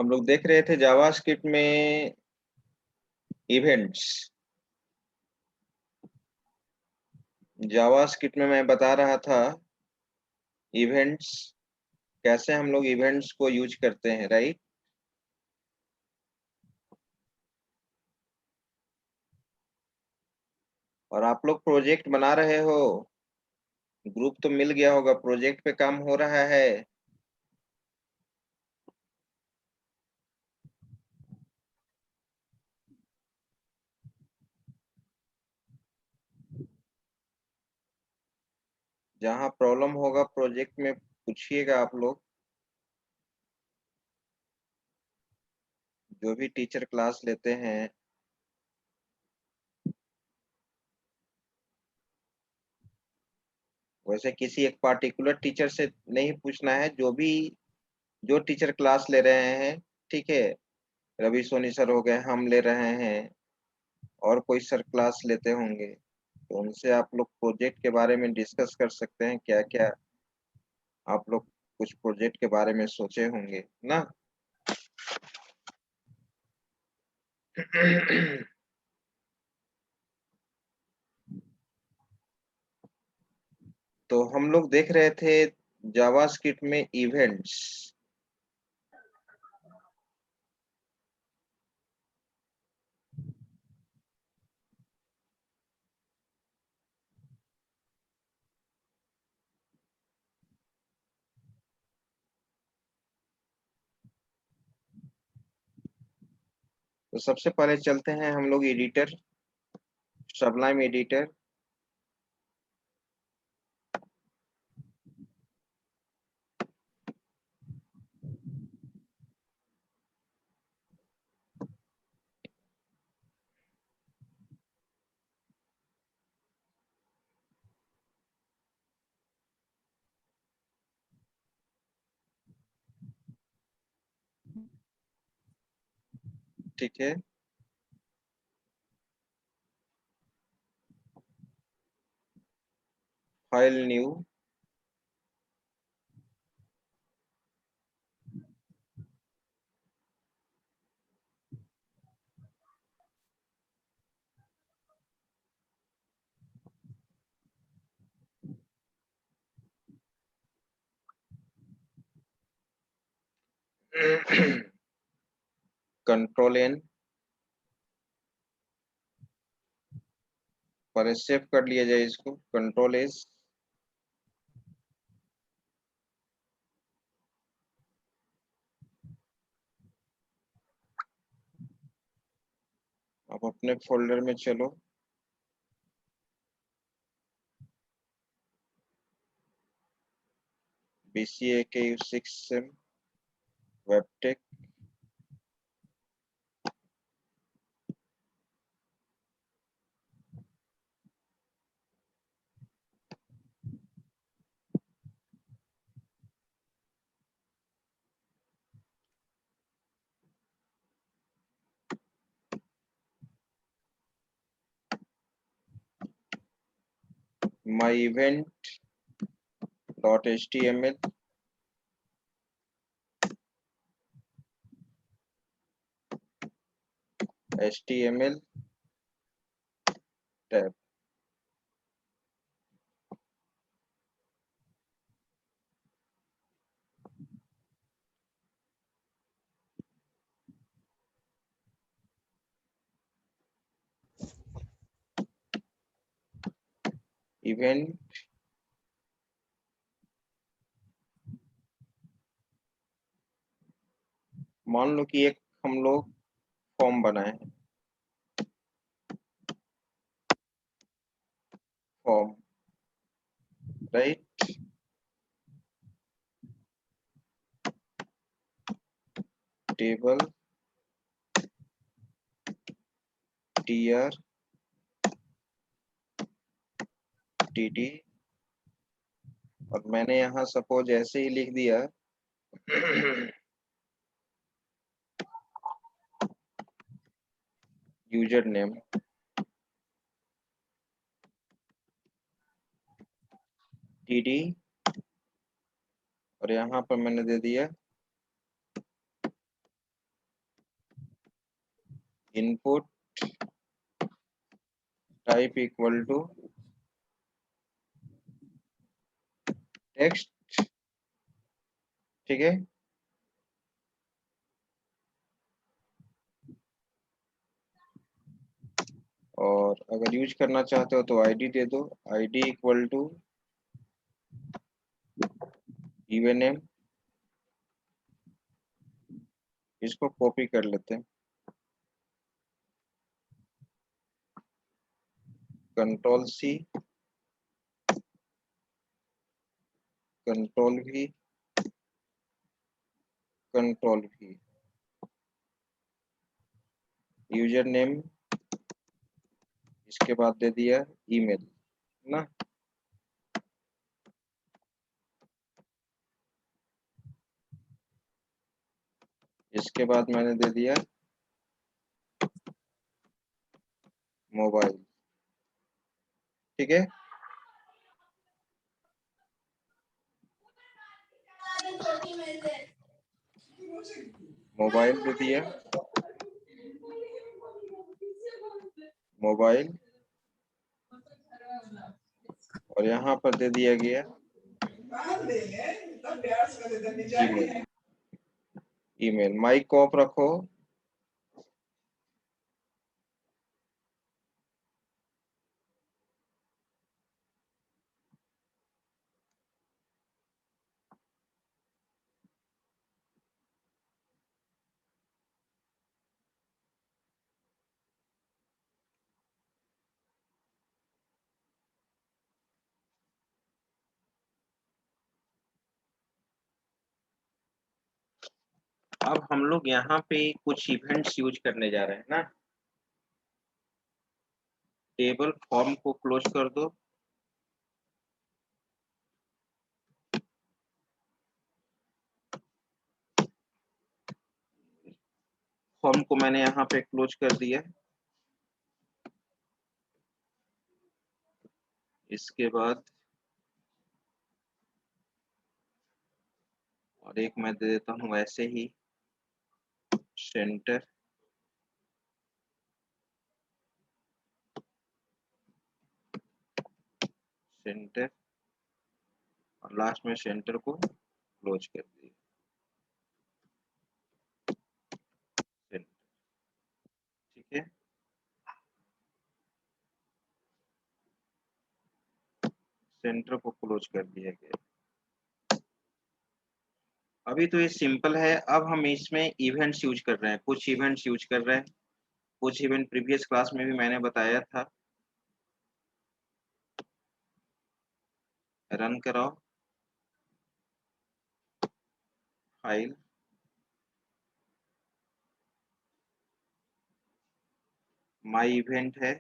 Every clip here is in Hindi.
हम लोग देख रहे थे जावास्क्रिप्ट में इवेंट्स। जावास्क्रिप्ट में मैं बता रहा था इवेंट्स, कैसे हम लोग इवेंट्स को यूज करते हैं, राइट। और आप लोग प्रोजेक्ट बना रहे हो, ग्रुप तो मिल गया होगा, प्रोजेक्ट पे काम हो रहा है। जहाँ प्रॉब्लम होगा प्रोजेक्ट में पूछिएगा आप लोग, जो भी टीचर क्लास लेते हैं। वैसे किसी एक पार्टिकुलर टीचर से नहीं पूछना है, जो टीचर क्लास ले रहे हैं, ठीक है। रवि सोनी सर हो गए, हम ले रहे हैं, और कोई सर क्लास लेते होंगे, तो उनसे आप लोग प्रोजेक्ट के बारे में डिस्कस कर सकते हैं। क्या क्या आप लोग कुछ प्रोजेक्ट के बारे में सोचे होंगे ना। तो हम लोग देख रहे थे जावास्क्रिप्ट में इवेंट्स। तो सबसे पहले चलते हैं हम लोग एडिटर, सबलाइम एडिटर। ठीक है, फाइल न्यू। कंट्रोल एन, पर सेव कर लिया जाए इसको, कंट्रोल एस। अब अपने फोल्डर में चलो, BCA के 6 web tech. My event dot HTML, HTML tab. Event, मान लो कि एक हम लोग फॉर्म बनाए हैं, form, right. Table TR TD, और मैंने यहाँ सपोज ऐसे ही लिख दिया यूजर नेम TD, और यहाँ पर मैंने दे दिया input type equal to text, ठीक है। और अगर यूज करना चाहते हो तो आईडी दे दो, ID equal to even name. इसको कॉपी कर लेते हैं, control C, control V, control V, user name, इसके बाद दे दिया ईमेल ना। इसके बाद मैंने दे दिया मोबाइल, ठीक है। मोबाइल दे दिया, मोबाइल, और यहाँ पर दे दिया गया ईमेल, ईमेल। माइक को ऑफ रखो। अब हम लोग यहाँ पे कुछ इवेंट्स यूज करने जा रहे हैं ना। टेबल फॉर्म को क्लोज कर दो, फॉर्म को मैंने यहाँ पे क्लोज कर दिया। इसके बाद और एक मैं दे देता हूँ ऐसे ही सेंटर, सेंटर, और लास्ट में सेंटर को क्लोज कर दिया, सेंटर, ठीक है। सेंटर को क्लोज कर दिया गया। अभी तो ये सिंपल है। अब हम इसमें इवेंट्स यूज कर रहे हैं, कुछ इवेंट्स यूज कर रहे हैं। कुछ इवेंट प्रीवियस क्लास में भी मैंने बताया था। रन कराओ, फाइल, माई इवेंट है,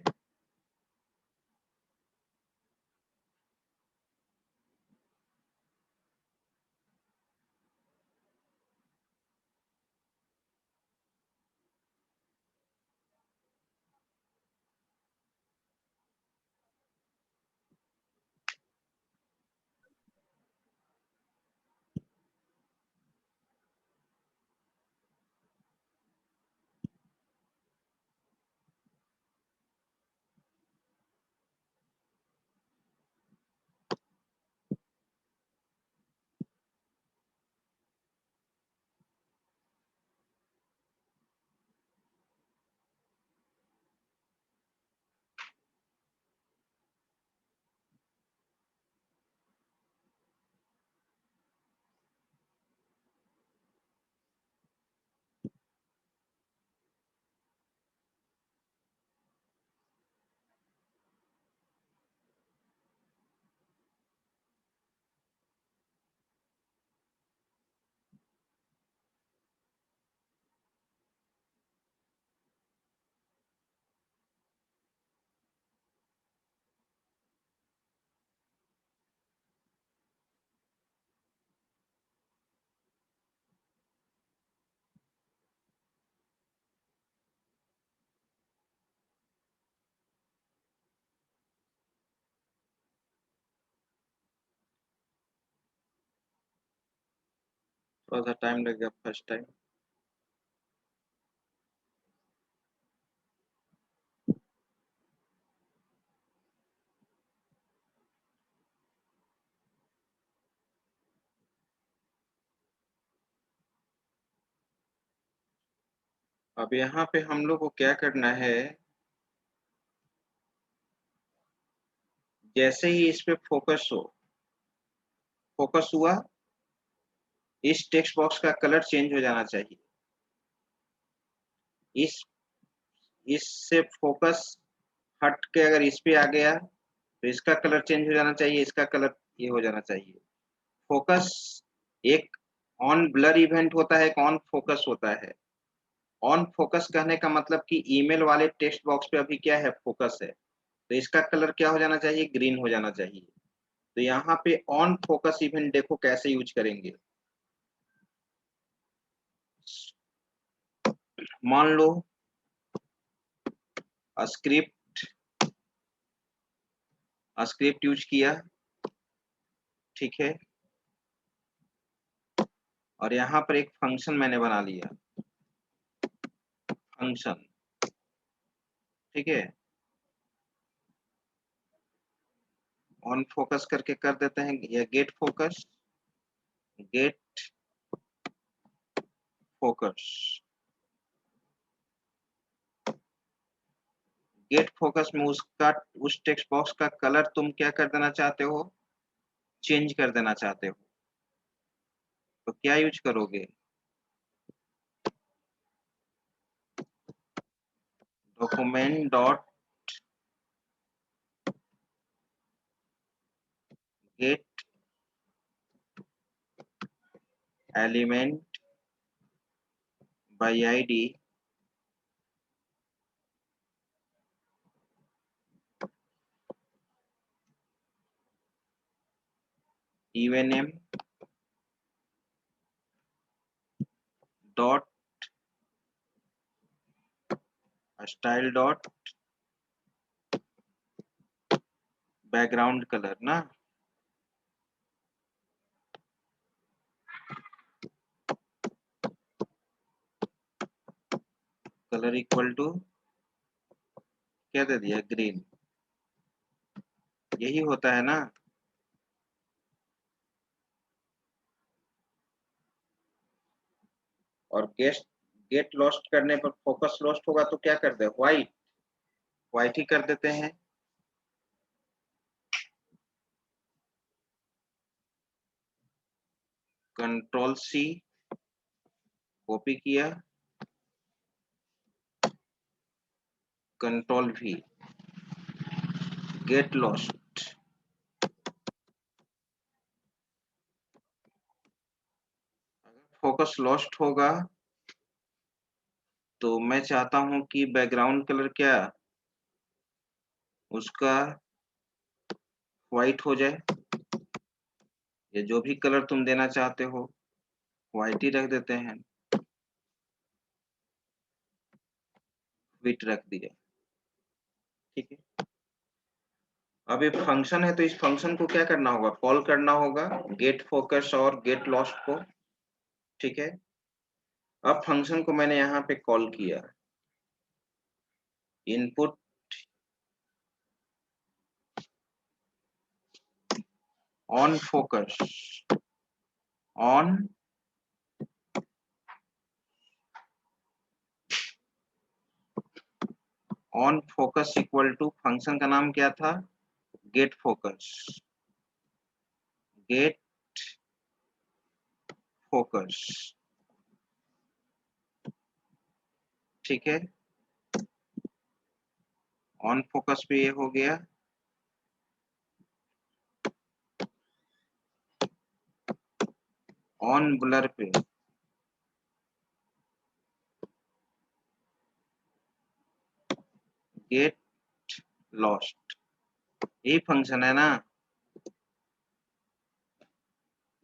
थोड़ा सा टाइम लगेगा फर्स्ट टाइम। अब यहाँ पे हम लोग को क्या करना है, जैसे ही इस पे फोकस हुआ, इस टेक्स्ट बॉक्स का कलर चेंज हो जाना चाहिए। इससे फोकस हट के अगर इस पे आ गया तो इसका कलर चेंज हो जाना चाहिए, इसका कलर ये हो जाना चाहिए। फोकस एक ऑन ब्लर इवेंट होता है, एक ऑन फोकस होता है। ऑन फोकस कहने का मतलब कि ईमेल वाले टेक्स्ट बॉक्स पे अभी क्या है, फोकस है, तो इसका कलर क्या हो जाना चाहिए, ग्रीन हो जाना चाहिए। तो यहाँ पे ऑन फोकस इवेंट देखो कैसे यूज करेंगे। मान लो स्क्रिप्ट यूज किया, ठीक है, और यहाँ पर एक फंक्शन मैंने बना लिया, फंक्शन, ठीक है। ऑन फोकस करके कर देते हैं, या गेट फोकस गेट फोकस में उस टेक्स्ट बॉक्स का कलर तुम क्या कर देना चाहते हो, चेंज कर देना चाहते हो, तो क्या यूज करोगे, document dot get element by ID इवेनएम dot style dot background colour ना, कलर इक्वल टू क्या दे दिया, ग्रीन। यही होता है ना। और गेट लॉस्ट करने पर फोकस लॉस्ट होगा तो क्या कर दे, व्हाइट ही कर देते हैं। कंट्रोल सी कॉपी किया, control we, get lost. Focus lost होगा तो मैं चाहता हूं कि बैकग्राउंड कलर क्या उसका व्हाइट हो जाए, या जो भी कलर तुम देना चाहते हो व्हाइट ही रख देते हैं, व्हाइट रख दिया, ठीक है। अब ये फंक्शन है तो इस फंक्शन को क्या करना होगा, कॉल करना होगा, गेट फोकस और गेट लॉस्ट को, ठीक है। अब फंक्शन को मैंने यहाँ पे कॉल किया, input on focus on focus equal to, function का नाम क्या था, गेट फोकस, ठीक है। ऑन फोकस पे ये हो गया, ऑन ब्लर पे गेट लॉस्ट, यही फंक्शन है ना।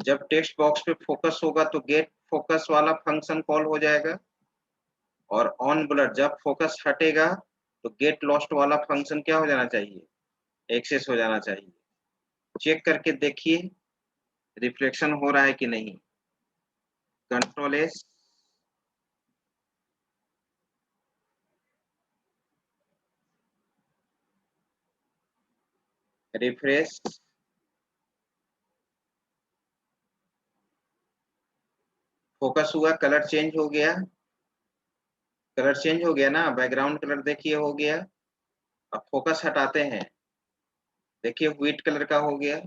जब टेक्स्ट बॉक्स पे फोकस होगा तो गेट फोकस वाला फंक्शन कॉल हो जाएगा, और ऑन ब्लर जब फोकस हटेगा तो गेट लॉस्ट वाला फंक्शन क्या हो जाना चाहिए, एक्सेस हो जाना चाहिए। चेक करके देखिए रिफ्लेक्शन हो रहा है कि नहीं। कंट्रोल एस, रिफ्रेश, फोकस हुआ, कलर चेंज हो गया, कलर चेंज हो गया ना, बैकग्राउंड कलर देखिए हो गया। अब फोकस हटाते हैं, देखिए व्हाइट कलर का हो गया,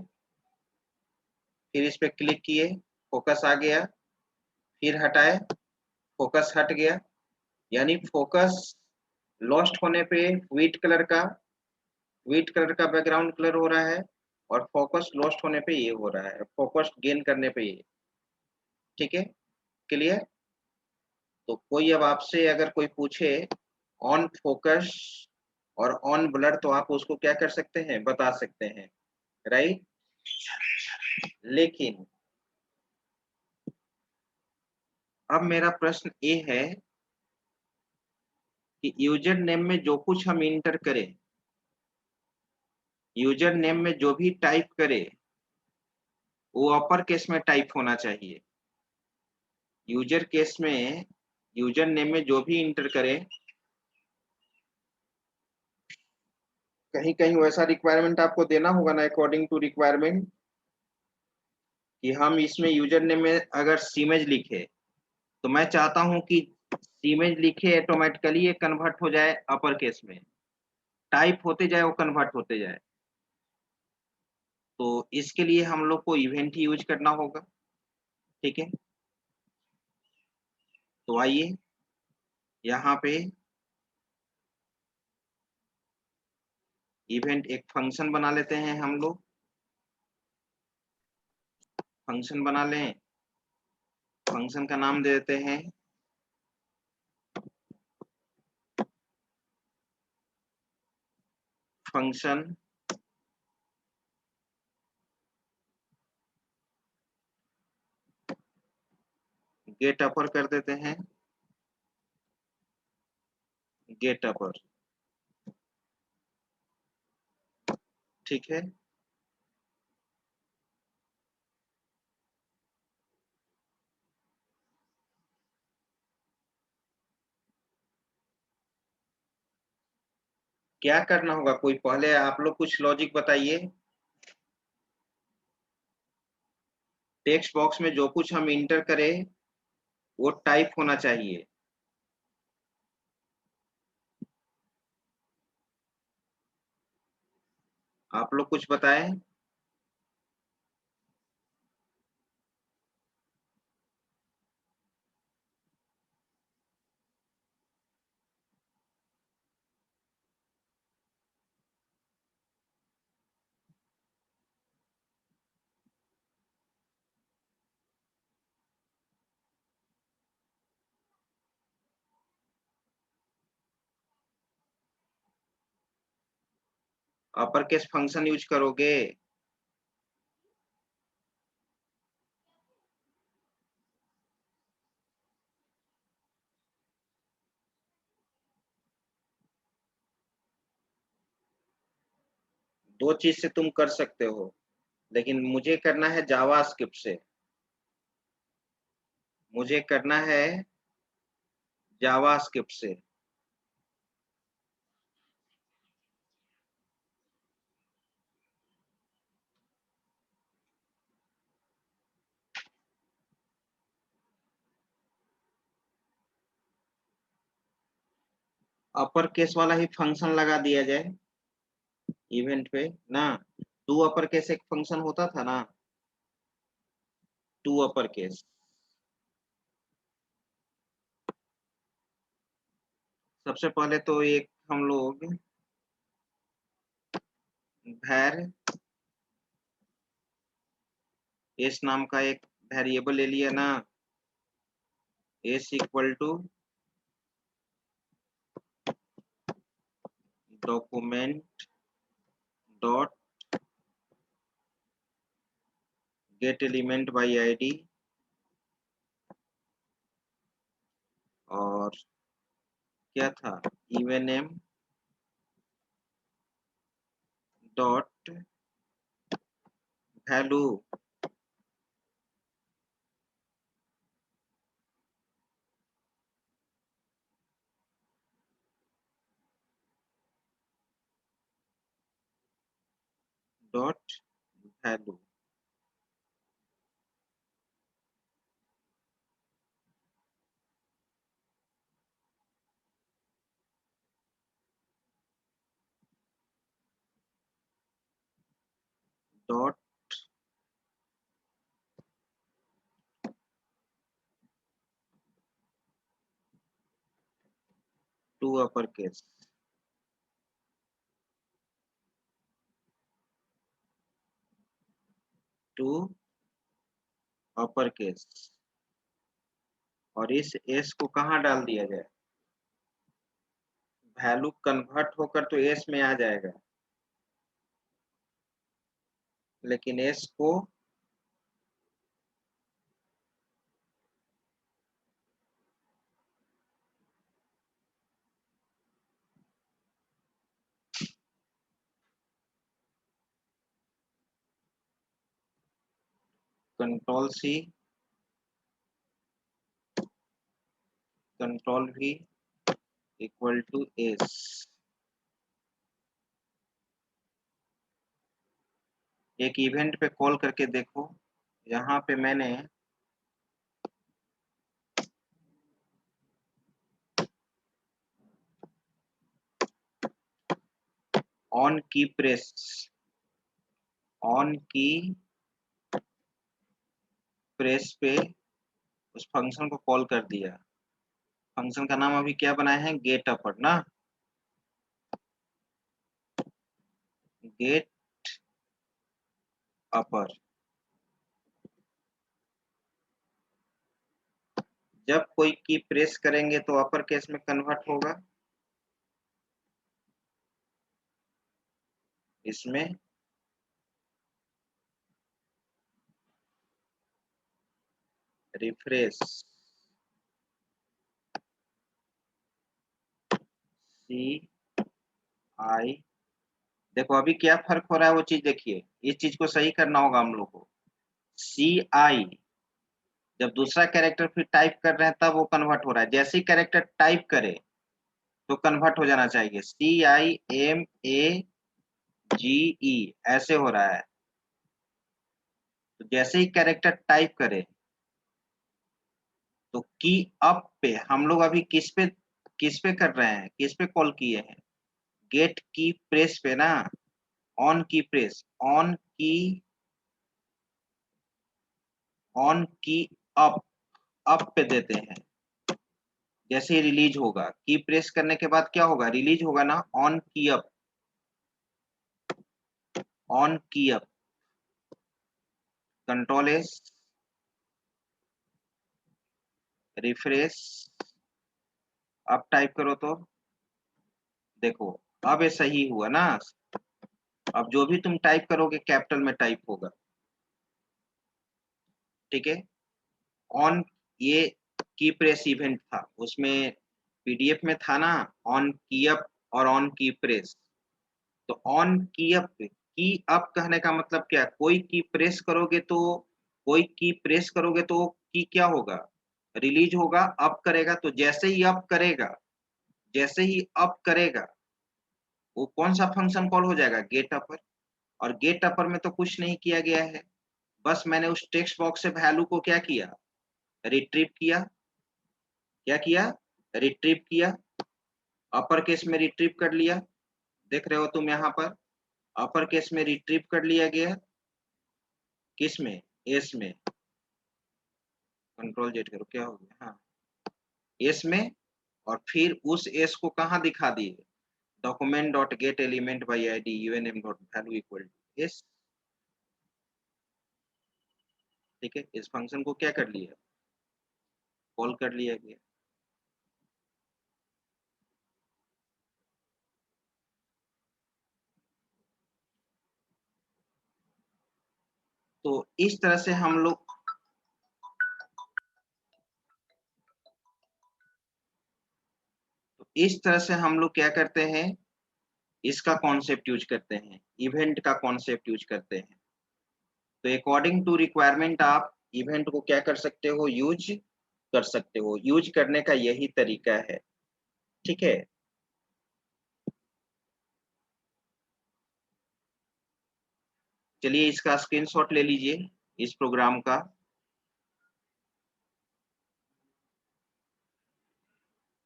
फिर इस पे क्लिक किए, फोकस आ गया, फिर हटाए, फोकस हट गया। यानी फोकस लॉस्ट होने पे व्हाइट कलर का बैकग्राउंड कलर हो रहा है, और फोकस लॉस्ट होने पे ये हो रहा है, फोकस गेन करने पे ये। ठीक है, क्लियर? तो कोई अब आपसे अगर कोई पूछे ऑन फोकस और ऑन ब्लर, तो आप उसको क्या कर सकते हैं, बता सकते हैं, राइट? लेकिन अब मेरा प्रश्न ये है कि यूजर नेम में जो कुछ हम इंटर करें, यूजर नेम में जो भी टाइप करें, वो अपर केस में टाइप होना चाहिए। यूजर केस में, यूजर नेम में जो भी इंटर करें, कहीं कहीं वैसा रिक्वायरमेंट आपको देना होगा ना, अकॉर्डिंग टू रिक्वायरमेंट, कि हम इसमें यूजर नेम में अगर सीमेज लिखे, तो मैं चाहता हूं कि सीमेज लिखे ऑटोमेटिकली ये कन्वर्ट हो जाए अपर केस में, टाइप होते जाए वो कन्वर्ट होते जाए। तो इसके लिए हम लोग को इवेंट ही यूज करना होगा। ठीक है, तो आइए यहाँ पे इवेंट एक फंक्शन बना लेते हैं हम लोग। फंक्शन बना लें, फंक्शन का नाम दे देते हैं फंक्शन गेट अपर कर देते हैं, गेट अपर। ठीक है, क्या करना होगा, कोई पहले आप लोग कुछ लॉजिक बताइए। टेक्स्ट बॉक्स में जो कुछ हम इंटर करें वो टाइप होना चाहिए। आप लोग कुछ बताएं। अपर केस फंक्शन यूज करोगे? दो चीज से तुम कर सकते हो, लेकिन मुझे करना है जावास्क्रिप्ट से, मुझे करना है जावास्क्रिप्ट से। अपर केस वाला ही फंक्शन लगा दिया जाए इवेंट पे ना। टू अपर केस एक फंक्शन होता था ना, टू अपर केस। सबसे पहले तो एक हम लोग var s नाम का एक वेरिएबल ले लिया ना, s equal to document dot get element by ID, और क्या था, even name dot value dot value. Dot to upper case, to upper case, और इस एस को कहाँ डाल दिया जाए? वैल्यू कन्वर्ट होकर तो एस में आ जाएगा, लेकिन एस को control C, control V equal to S. एक इवेंट पे कॉल करके देखो, यहाँ पे मैंने ऑन की प्रेस, ऑन की प्रेस पे उस फंक्शन को कॉल कर दिया। फंक्शन का नाम अभी क्या बनाया है? गेट अपर ना, गेट अपर। जब कोई की प्रेस करेंगे तो अपर केस में कन्वर्ट होगा, इसमें रिफ्रेश सी आई। देखो अभी क्या फर्क हो रहा है वो चीज देखिए, इस चीज को सही करना होगा हम लोग को। सी आई जब दूसरा कैरेक्टर फिर टाइप कर रहे हैं तब वो कन्वर्ट हो रहा है, जैसे ही कैरेक्टर टाइप करे तो कन्वर्ट हो जाना चाहिए। सी आई एम ए जी ई ऐसे हो रहा है, तो जैसे ही कैरेक्टर टाइप करे तो की अप पे हम लोग अभी किस पे कर रहे हैं, किस पे कॉल किए हैं? गेट की प्रेस पे ना, ऑन की प्रेस, ऑन की अप, अप पे देते हैं। जैसे ही रिलीज होगा, की प्रेस करने के बाद क्या होगा? रिलीज होगा ना, ऑन की अप, ऑन की अप, कंट्रोल एस, रिफ्रेश, अब टाइप करो तो देखो अब ये सही हुआ ना। अब जो भी तुम टाइप करोगे कैपिटल में टाइप होगा, ठीक है। ऑन, ये की प्रेस इवेंट था, उसमें पीडीएफ में था ना, ऑन की अप और ऑन की प्रेस। तो ऑन की अप, की अप कहने का मतलब क्या? कोई की प्रेस करोगे तो, कोई की प्रेस करोगे तो की क्या होगा? रिलीज होगा, अप करेगा। तो जैसे ही अप करेगा, जैसे ही अप करेगा वो कौन सा फंक्शन कॉल हो जाएगा? गेट अपर। और गेट अपर में तो कुछ नहीं किया गया है, बस मैंने उस टेक्स्ट बॉक्स से वैल्यू को क्या किया? रिट्रीव किया। क्या किया? रिट्रीव किया, अपर केस में रिट्रीव कर लिया। देख रहे हो तुम यहाँ पर, अपर केस में रिट्रीव कर लिया गया, किस में? एस में। कंट्रोल जेड करो, क्या हो गया? हाँ, एस में। और फिर उस एस को कहाँ दिखा दिए? Document dot get element by I D UNM dot value equal to S. ठीक है, इस फंक्शन को क्या कर लिया? कॉल कर लिया गया। तो इस तरह से हम लोग, तो इस तरह से हम लोग क्या करते हैं? इसका कॉन्सेप्ट यूज करते हैं, इवेंट का कॉन्सेप्ट यूज करते हैं। तो अकॉर्डिंग टू रिक्वायरमेंट आप इवेंट को क्या कर सकते हो? यूज कर सकते हो। यूज करने का यही तरीका है, ठीक है। चलिए इसका स्क्रीनशॉट ले लीजिए, इस प्रोग्राम का।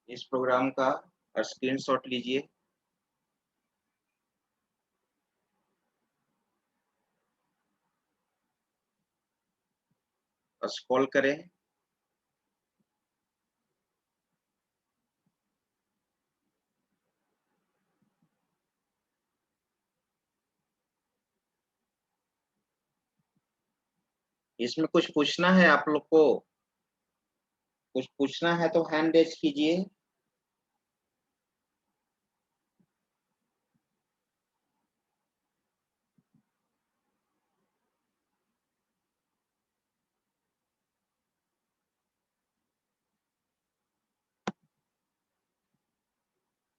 इस प्रोग्राम का स्क्रीनशॉट लीजिए। स्क्रॉल करें। इसमें कुछ पूछना है आप लोग को? कुछ पूछना है तो हैंड रेज कीजिए।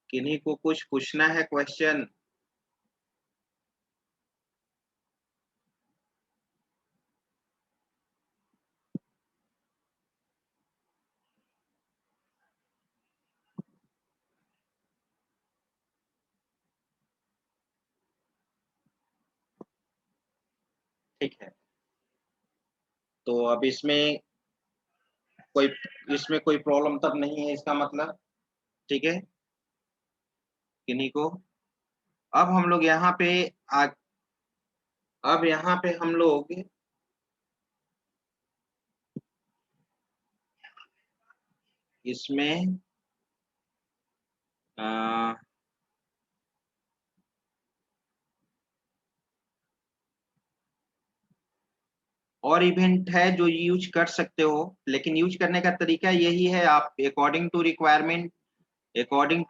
किन्हीं को कुछ पूछना है क्वेश्चन? ठीक है, तो अब कोई इसमें कोई प्रॉब्लम तब नहीं है इसका मतलब। ठीक है, किन्हीं को। अब हम लोग यहाँ पे आ, अब यहाँ पे हम लोग इसमें आ, और इवेंट है जो यूज कर सकते हो, लेकिन यूज करने का तरीका यही है, आप अकॉर्डिंग टू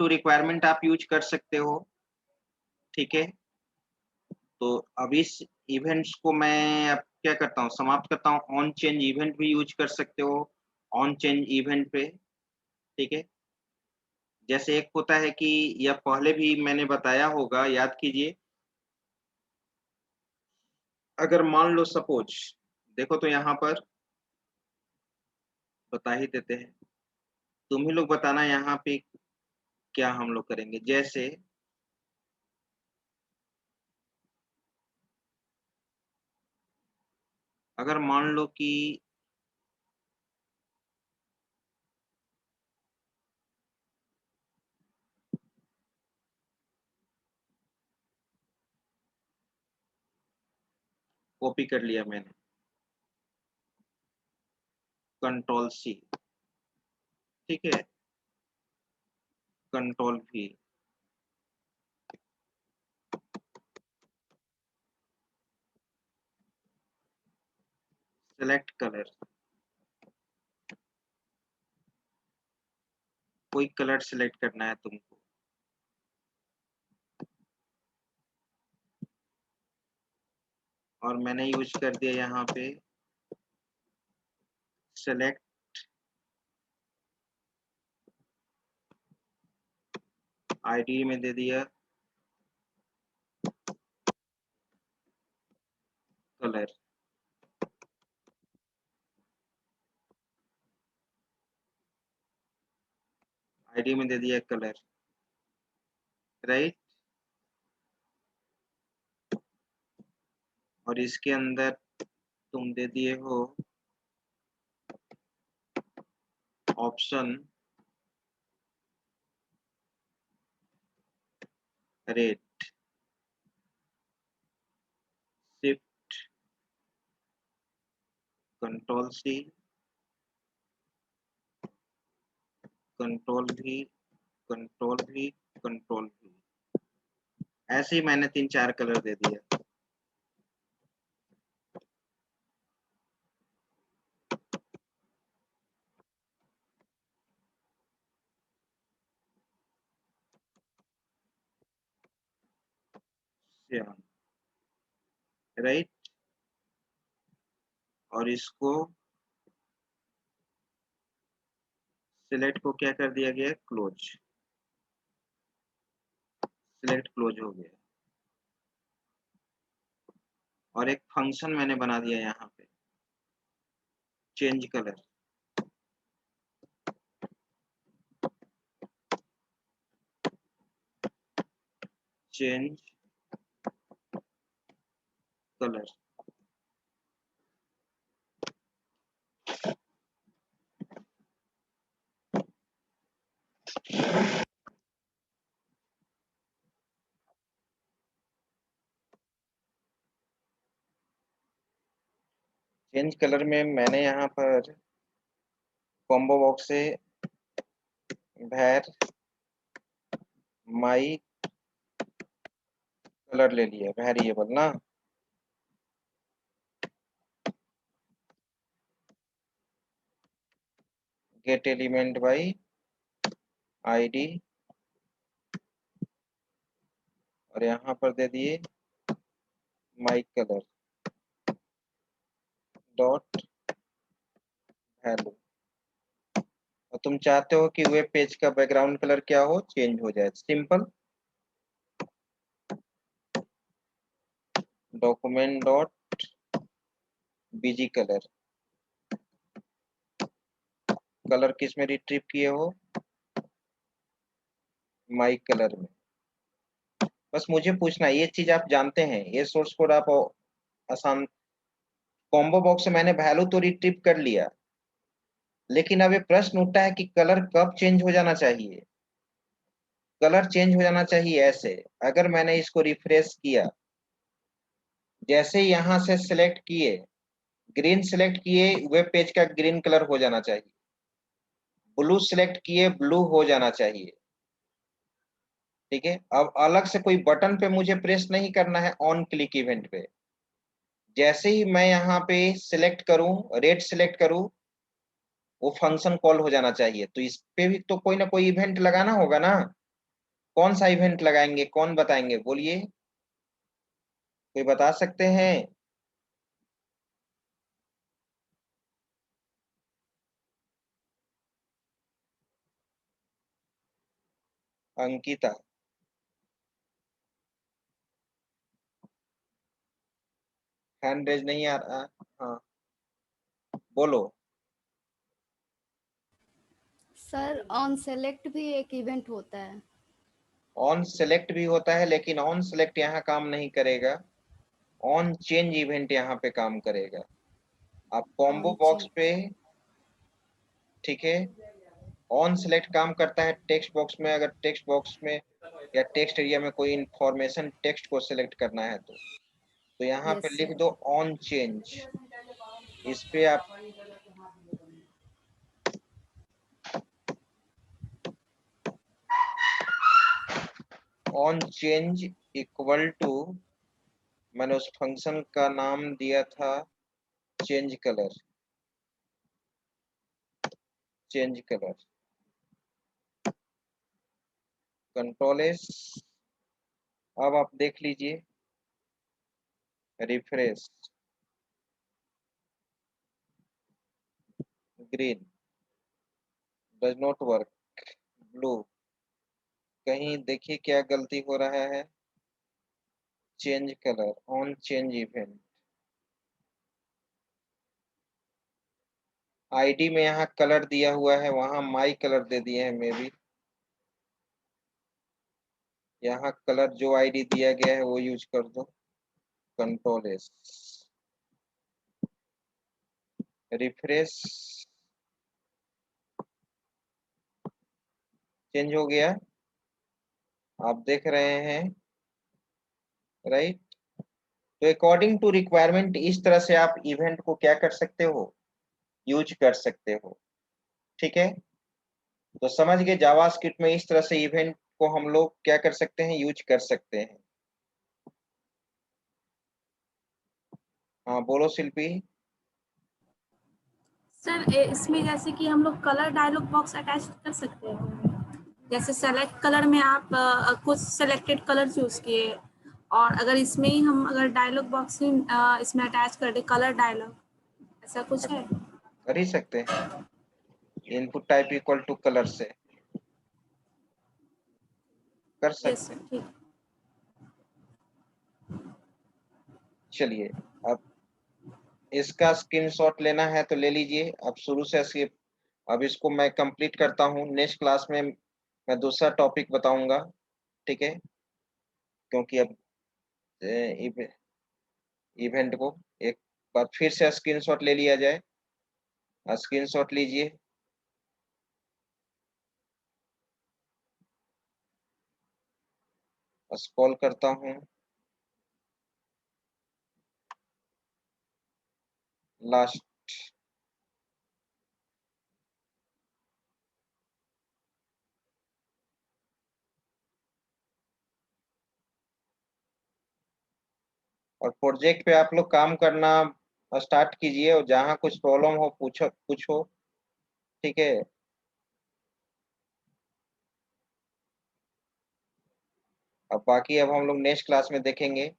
रिक्वायरमेंट आप यूज कर सकते हो। ठीक है, तो अब इस इवेंट्स को मैं अब क्या करता हूँ, समाप्त करता हूँ। ऑन चेंज इवेंट भी यूज कर सकते हो ऑन चेंज इवेंट पे। ठीक है, जैसे एक होता है कि, यह पहले भी मैंने बताया होगा, याद कीजिए। अगर मान लो सपोज, देखो तो यहाँ पर बता ही देते हैं, तुम ही लोग बताना यहाँ पे क्या हम लोग करेंगे। जैसे अगर मान लो कि कॉपी कर लिया मैंने, कंट्रोल सी। ठीक है, कंट्रोल भी, सेलेक्ट कलर, कोई कलर सिलेक्ट करना है तुमको। और मैंने यूज कर दिया यहाँ पे सेलेक्ट, आईडी में दे दिया कलर, आईडी में दे दिया कलर, राइट। और इसके अंदर तुम दे दिए हो option red, shift control C, control V, control V, control V. ऐसे ही मैंने 3-4 कलर दे दिया। राइट, और इसको सिलेक्ट को क्या कर दिया गया, क्लोज। सिलेक्ट क्लोज हो गया। और एक फंक्शन मैंने बना दिया यहाँ पे, change colour, change colour. Change colour में मैंने यहाँ पर कॉम्बो बॉक्स से var माई कलर ले लिया, वेरिएबल ना। गेट एलिमेंट बाई आईडी, और यहाँ पर दे दिए माई कलर डॉट वैल्यू। और तुम चाहते हो कि वेब पेज का बैकग्राउंड कलर क्या हो, चेंज हो जाए, simple. Document dot BG colour, colour किस में रिट्रीव किए हो, माई कलर में। बस मुझे पूछना है, ये चीज आप जानते हैं, ये सोर्स कोड आप आसान। कॉम्बो बॉक्स से मैंने वैल्यू तो रिट्रीव कर लिया, लेकिन अब ये प्रश्न उठता है कि कलर कब चेंज हो जाना चाहिए। कलर चेंज हो जाना चाहिए ऐसे, अगर मैंने इसको रिफ्रेश किया, जैसे यहां से सिलेक्ट किए, ग्रीन सिलेक्ट किए, वेब पेज का ग्रीन कलर हो जाना चाहिए। ब्लू सिलेक्ट किए, ब्लू हो जाना चाहिए। ठीक है, अब अलग से कोई बटन पे मुझे प्रेस नहीं करना है ऑन क्लिक इवेंट पे। जैसे ही मैं यहाँ पे सिलेक्ट करूं, रेड सिलेक्ट करूं, वो फंक्शन कॉल हो जाना चाहिए। तो इस पे भी तो कोई ना कोई इवेंट लगाना होगा ना। कौन सा इवेंट लगाएंगे, कौन बताएंगे, बोलिए, कोई बता सकते हैं? अंकिता, हैंड रेज नहीं आ रहा। हाँ, बोलो। सर ऑन सेलेक्ट भी एक इवेंट होता है। ऑन सेलेक्ट भी होता है, लेकिन ऑन सेलेक्ट यहाँ काम नहीं करेगा, ऑन चेंज इवेंट यहाँ पे काम करेगा। आप कॉम्बो ऑन बॉक्स चेंज। पे, ठीक है, ऑन सेलेक्ट काम करता है टेक्स्ट बॉक्स में, अगर टेक्स्ट बॉक्स में या टेक्स्ट एरिया में कोई इंफॉर्मेशन टेक्स्ट को सिलेक्ट करना है तो यहाँ पे यस लिख सर। दो ऑन चेंज। इस पे आप ऑन चेंज इक्वल टू, मैंने उस फंक्शन का नाम दिया था change colour, change colour, control S. अब आप देख लीजिए, refresh, green, does not work, blue, कहीं देखिए क्या गलती हो रहा है। Change colour, on change event, ID में यहाँ कलर दिया हुआ है, वहां माई कलर दे दिए हैं मे बी। यहाँ कलर जो आईडी दिया गया है वो यूज कर दो, कंट्रोल एस, रिफ्रेश, चेंज हो गया, आप देख रहे हैं, राइट। तो अकॉर्डिंग टू रिक्वायरमेंट इस तरह से आप इवेंट को क्या कर सकते हो, यूज कर सकते हो। ठीक है, तो समझ गए, जावास्क्रिप्ट में इस तरह से इवेंट को हम लोग क्या कर सकते हैं, यूज कर सकते हैं। हाँ बोलो शिल्पी। सर इसमें जैसे कि हम लोग कलर डायलॉग बॉक्स अटैच कर सकते हैं। जैसे सेलेक्ट कलर में आप कुछ सेलेक्टेड कलर चूज किए, और अगर इसमें ही हम अगर डायलॉग बॉक्स ही इसमें अटैच कर दे कलर डायलॉग, ऐसा कुछ है? कर ही सकते हैं, input type equal to colour से कर यस सकते सर, हैं। ठीक। चलिए, अब इसका स्क्रीनशॉट लेना है तो ले लीजिए, अब शुरू से स्किप। अब इसको मैं कंप्लीट करता हूँ, नेक्स्ट क्लास में मैं दूसरा टॉपिक बताऊंगा। ठीक है, क्योंकि अब इवेंट को एक बार फिर से स्क्रीनशॉट ले लिया जाए। स्क्रीनशॉट लीजिए, स्क्रॉल करता हूँ, लास्ट। और प्रोजेक्ट पे आप लोग काम करना स्टार्ट कीजिए, और जहाँ कुछ प्रॉब्लम हो पूछो, ठीक है। अब बाकी अब हम लोग नेक्स्ट क्लास में देखेंगे।